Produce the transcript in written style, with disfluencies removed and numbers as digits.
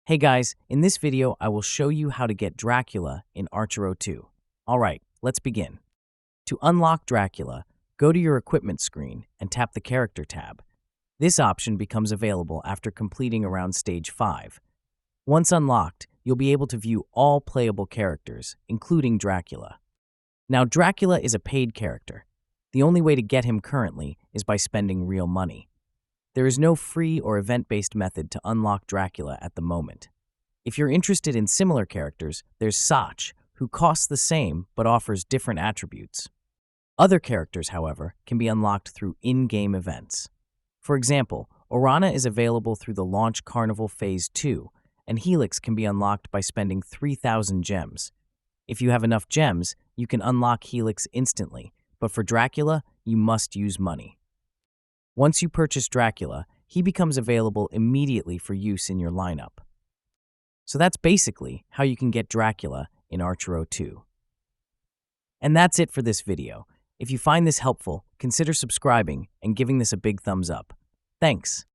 Hey guys, in this video I will show you how to get Dracula in Archero 2. Alright, let's begin. To unlock Dracula, go to your equipment screen and tap the character tab. This option becomes available after completing around stage 5. Once unlocked, you'll be able to view all playable characters, including Dracula. Now Dracula is a paid character. The only way to get him currently is by spending real money. There is no free or event-based method to unlock Dracula at the moment. If you're interested in similar characters, there's Sach, who costs the same but offers different attributes. Other characters, however, can be unlocked through in-game events. For example, Orana is available through the Launch Carnival Phase 2, and Helix can be unlocked by spending 3,000 gems. If you have enough gems, you can unlock Helix instantly, but for Dracula, you must use money. Once you purchase Dracula, he becomes available immediately for use in your lineup. So that's basically how you can get Dracula in Archero 2. And that's it for this video. If you find this helpful, consider subscribing and giving this a big thumbs up. Thanks.